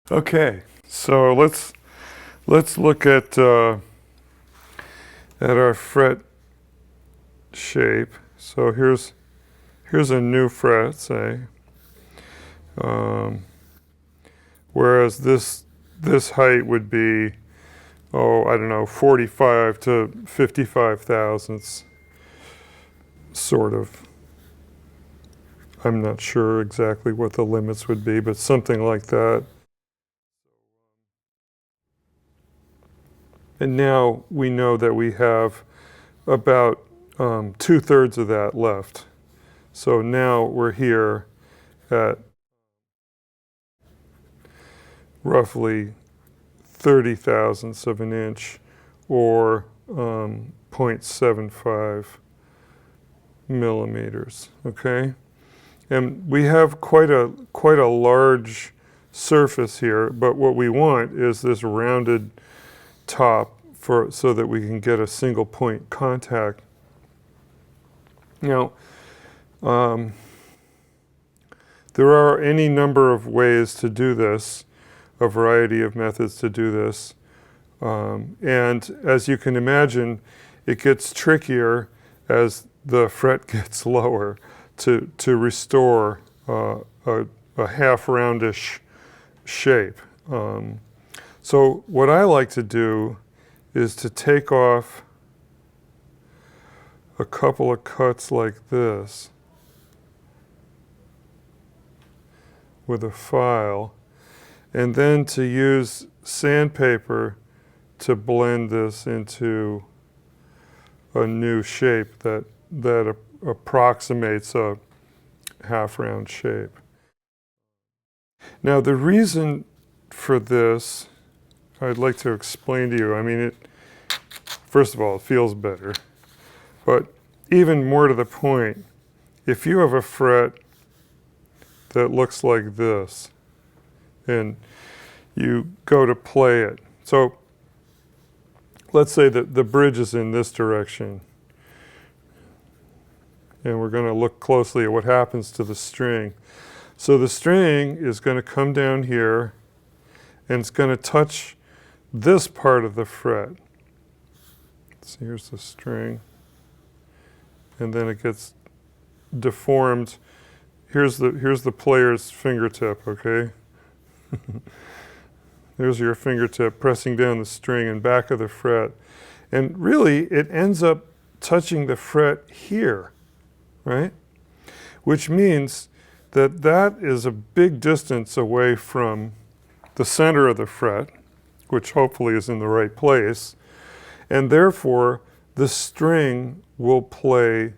Okay, so let's look at our fret shape. So here's a new fret, say, whereas this height would be, oh, I don't know, 45 to 55 thousandths, sort of. I'm not sure exactly what the limits would be, but something like that. And now we know that we have about 2/3 of that left. So now we're here at roughly 30 thousandths of an inch, or 0.75 millimeters, okay? And we have quite a large surface here, but what we want is this rounded top so that we can get a single point contact. Now, there are any number of ways to do this, a variety of methods to do this. And as you can imagine, it gets trickier as the fret gets lower to restore a half roundish shape. So what I like to do is to take off a couple of cuts like this with a file, and then to use sandpaper to blend this into a new shape that approximates a half round shape. Now the reason for this, I'd like to explain to you. I mean, first of all, it feels better, but even more to the point, if you have a fret that looks like this and you go to play it, so let's say that the bridge is in this direction, and we're going to look closely at what happens to the string. So the string is going to come down here, and it's going to touch this part of the fret. So here's the string, and then it gets deformed. Here's the player's fingertip, okay? There's your fingertip pressing down the string and back of the fret. And really, it ends up touching the fret here, right? Which means that that is a big distance away from the center of the fret, which hopefully is in the right place. And therefore, the string will play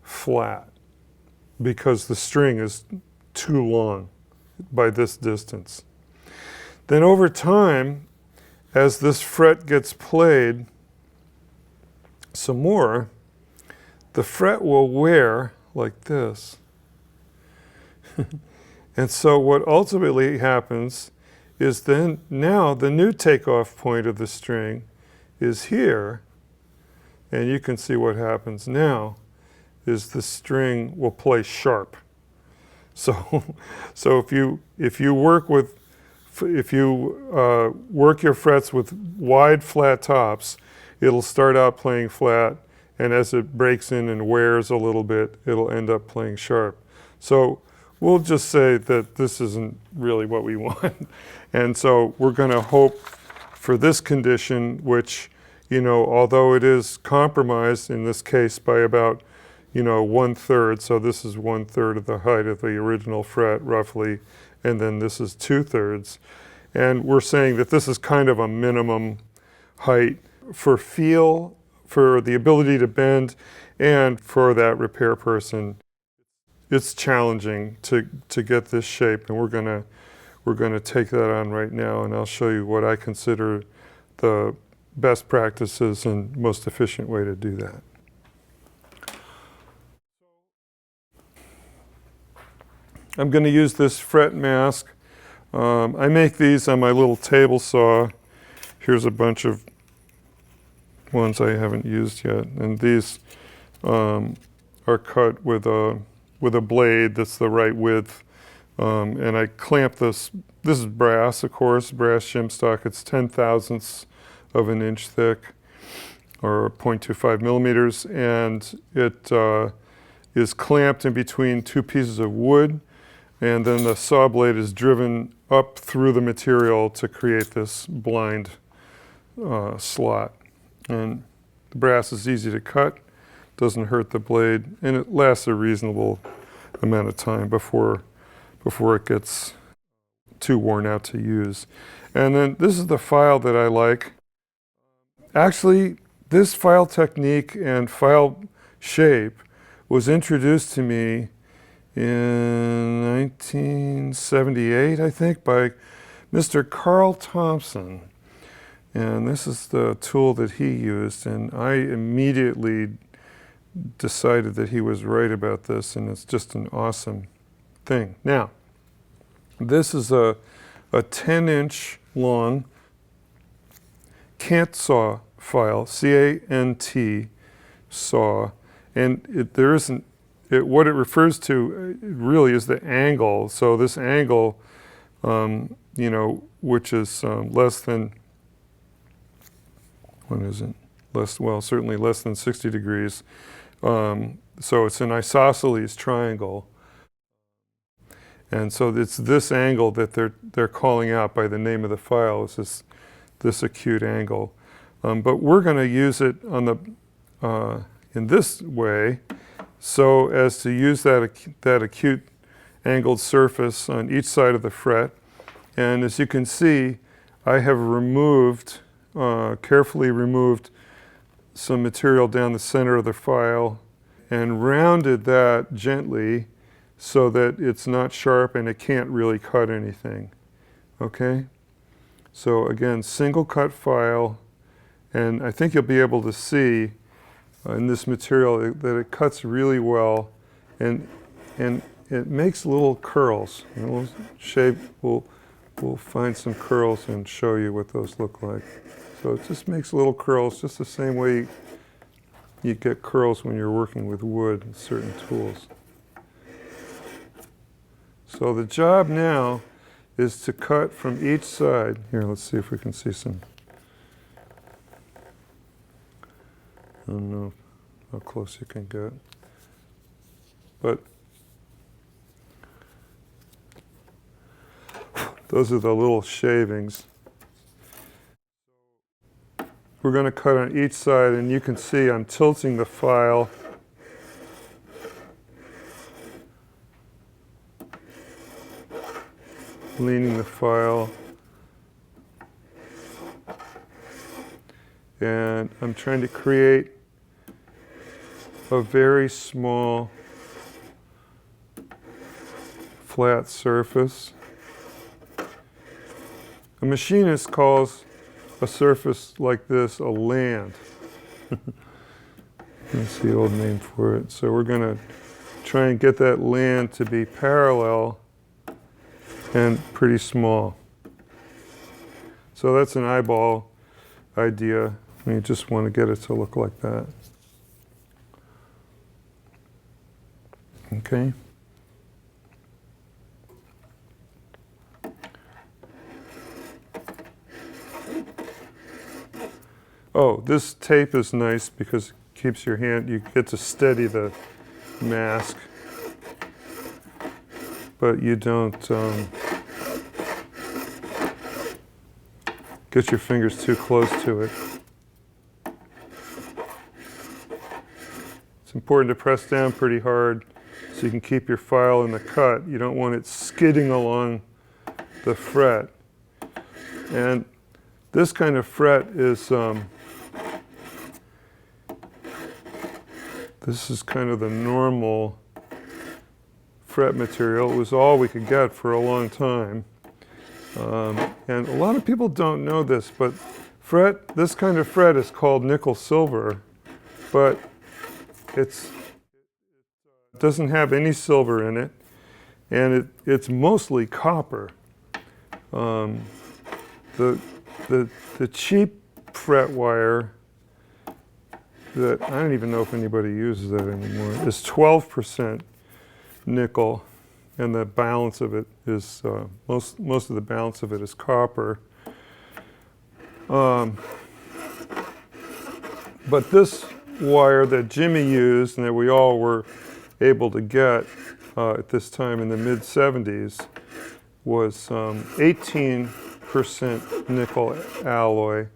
flat because the string is too long by this distance. Then over time, as this fret gets played some more, the fret will wear like this. And so what ultimately happens is then now the new takeoff point of the string is here, and you can see what happens now is the string will play sharp. So if you work your frets with wide flat tops, it'll start out playing flat, and as it breaks in and wears a little bit, it'll end up playing sharp. So we'll just say that this isn't really what we want. And so we're going to hope for this condition, which, although it is compromised in this case by about, 1/3, so this is 1/3 of the height of the original fret roughly, and then this is 2/3. And we're saying that this is kind of a minimum height for feel, for the ability to bend, and for that repair person. It's challenging to get this shape, and we're gonna take that on right now, and I'll show you what I consider the best practices and most efficient way to do that. I'm going to use this fret mask. I make these on my little table saw. Here's a bunch of ones I haven't used yet, and these are cut with a blade that's the right width, and I clamp this this is brass, of course, brass shim stock. It's 10/1000ths of an inch thick, or 0.25 millimeters, and it is clamped in between two pieces of wood, and then the saw blade is driven up through the material to create this blind slot. And the brass is easy to cut, doesn't hurt the blade, and it lasts a reasonable amount of time before it gets too worn out to use. And then this is the file that I like. Actually, this file technique and file shape was introduced to me in 1978, I think, by Mr. Carl Thompson. And this is the tool that he used, and I immediately decided that he was right about this, and it's just an awesome thing. Now, this is a 10-inch long Cant Saw file, C-A-N-T, saw, and what it refers to really is the angle. So this angle, which is less than, what is it? Certainly less than 60 degrees. So it's an isosceles triangle. And so it's this angle that they're calling out by the name of the file, is this acute angle. But we're going to use it in this way, so as to use that acute angled surface on each side of the fret. And as you can see, I have carefully removed some material down the center of the file and rounded that gently so that it's not sharp and it can't really cut anything. Okay? So again, single cut file, and I think you'll be able to see in this material that it cuts really well, and it makes little curls. We'll find some curls and show you what those look like. So it just makes little curls, just the same way you get curls when you're working with wood and certain tools. So the job now is to cut from each side. Here, let's see if we can see some. I don't know how close you can get. But those are the little shavings. We're going to cut on each side, and you can see I'm tilting the file. Leaning the file. And I'm trying to create a very small flat surface. A machinist calls a surface like this a land. That's the old name for it. So we're going to try and get that land to be parallel and pretty small. So that's an eyeball idea. You just want to get it to look like that. Okay. Oh, this tape is nice because it keeps your hand, you get to steady the mask, but you don't get your fingers too close to it. It's important to press down pretty hard so you can keep your file in the cut. You don't want it skidding along the fret. And this kind of fret is, this is kind of the normal fret material. It was all we could get for a long time. And a lot of people don't know this, but this kind of fret is called nickel silver, but it doesn't have any silver in it, and it's mostly copper. The cheap fret wire that I don't even know if anybody uses that anymore is 12% nickel, and the balance of it is, most of the balance of it is copper. But this wire that Jimmy used and that we all were able to get at this time in the mid-70s was 18% nickel alloy,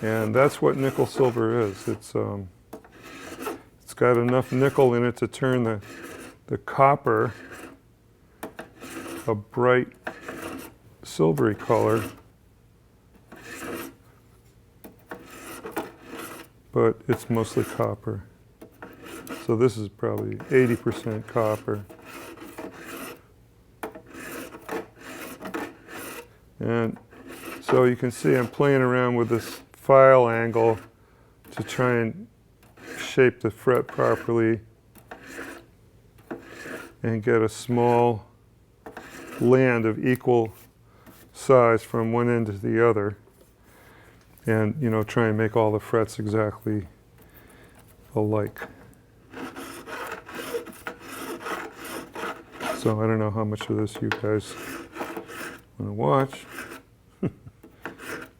and that's what nickel silver is. It's got enough nickel in it to turn the copper a bright silvery color, but it's mostly copper. So this is probably 80% copper. And so you can see I'm playing around with this file angle to try and shape the fret properly and get a small land of equal size from one end to the other, and try and make all the frets exactly alike. So I don't know how much of this you guys want to watch,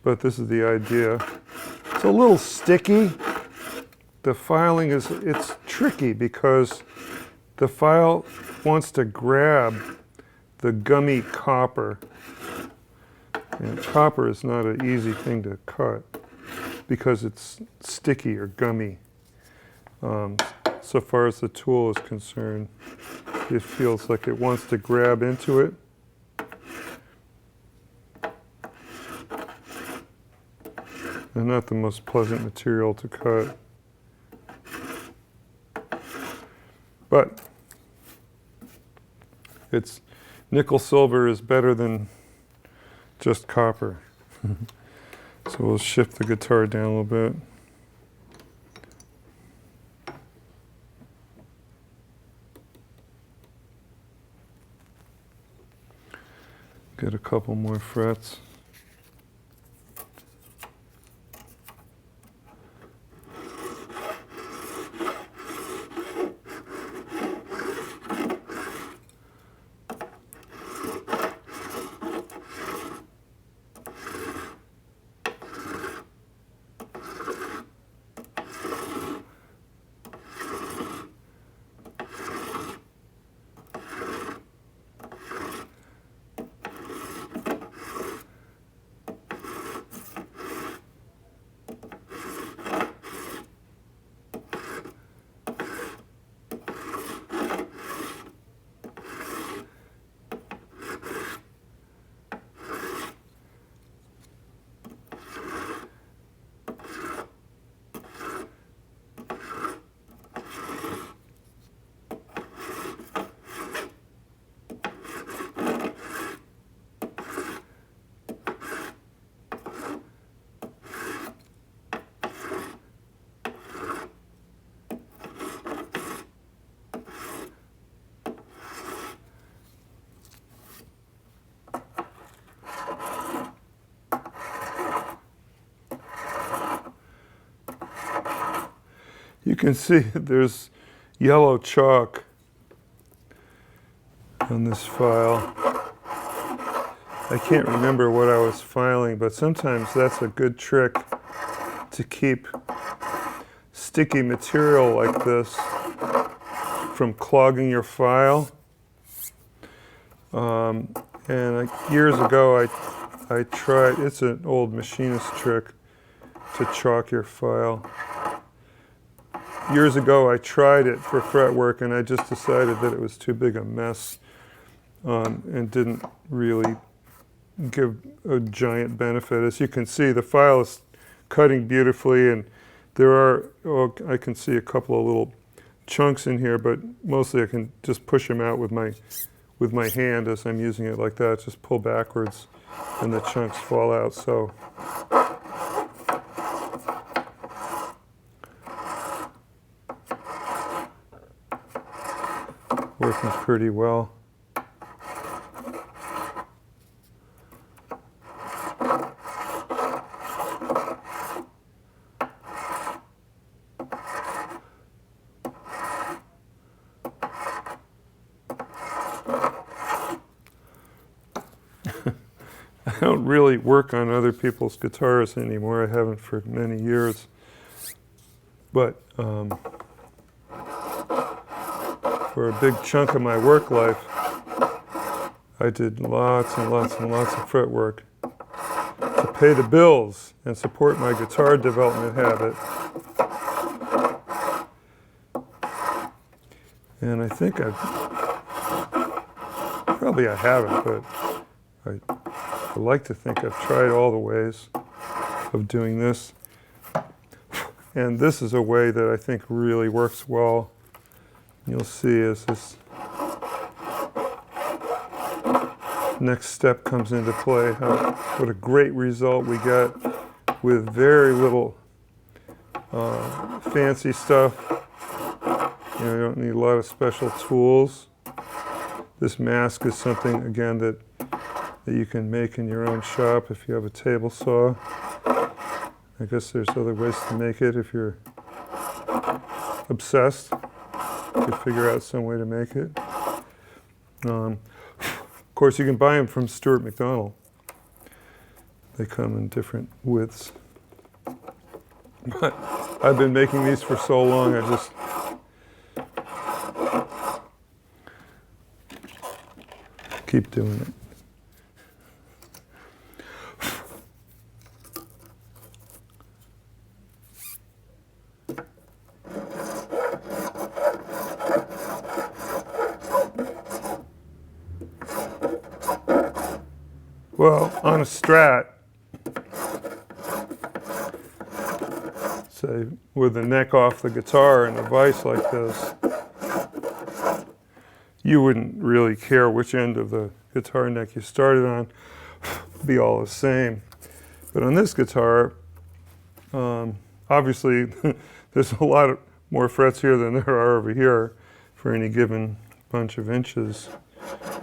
but this is the idea. It's a little sticky. The filing it's tricky because the file wants to grab the gummy copper. And copper is not an easy thing to cut because it's sticky or gummy. So far as the tool is concerned, it feels like it wants to grab into it. And not the most pleasant material to cut. But it's nickel silver is better than just copper. So we'll shift the guitar down a little bit. Get a couple more frets. You can see there's yellow chalk on this file. I can't remember what I was filing, but sometimes that's a good trick to keep sticky material like this from clogging your file. Years ago I tried, it's an old machinist trick to chalk your file. Years ago I tried it for fretwork and I just decided that it was too big a mess and didn't really give a giant benefit. As you can see, the file is cutting beautifully, and there are, I can see a couple of little chunks in here, but mostly I can just push them out with my hand as I'm using it like that. Just pull backwards and the chunks fall out. So working pretty well. don't really work on other people's guitars anymore. I haven't for many years. But for a big chunk of my work life, I did lots and lots and lots of fret work to pay the bills and support my guitar development habit. And I think I haven't, but I like to think I've tried all the ways of doing this. And this is a way that I think really works well. You'll see as this next step comes into play, what a great result we got with very little fancy stuff. You know, you don't need a lot of special tools. This mask is something, again, that you can make in your own shop if you have a table saw. I guess there's other ways to make it if you're obsessed. You could figure out some way to make it. Of course, you can buy them from Stuart McDonald. They come in different widths. But I've been making these for so long, I just keep doing it. Well, on a Strat, say with the neck off the guitar and a vise like this, you wouldn't really care which end of the guitar neck you started on, be all the same. But on this guitar, obviously there's a lot more frets here than there are over here for any given bunch of inches.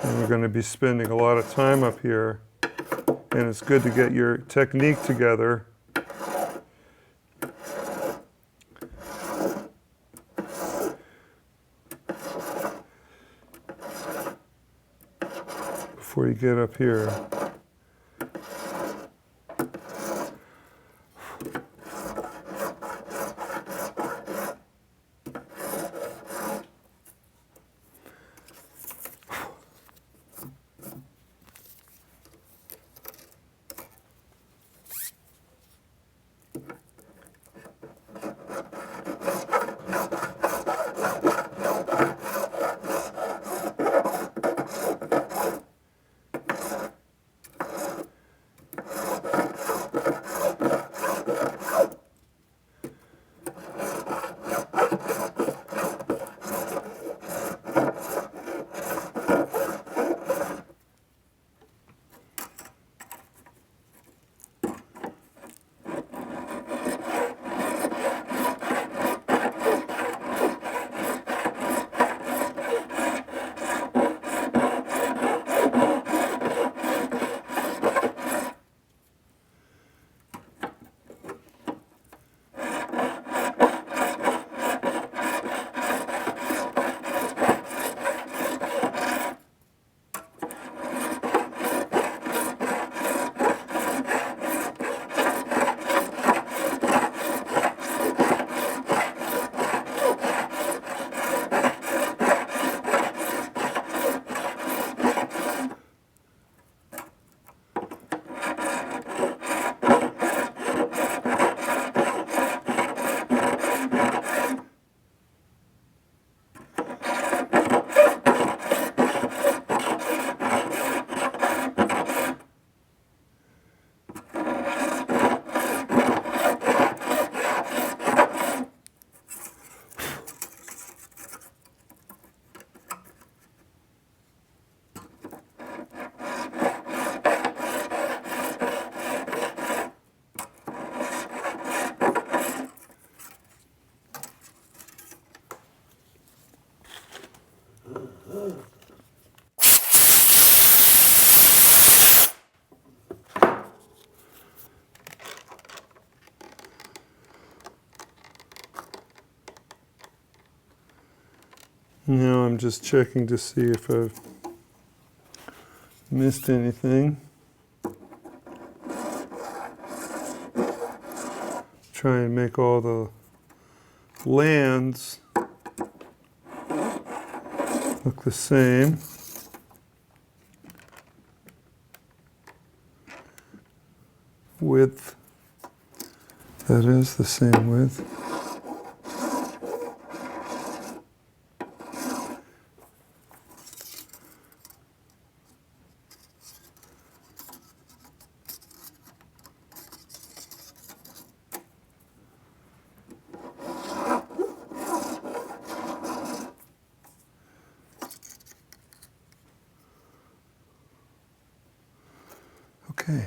And we're going to be spending a lot of time up here. And it's good to get your technique together. Before you get up here. Now I'm just checking to see if I've missed anything. try and make all the lands look the same. Width, that is the same width. Okay.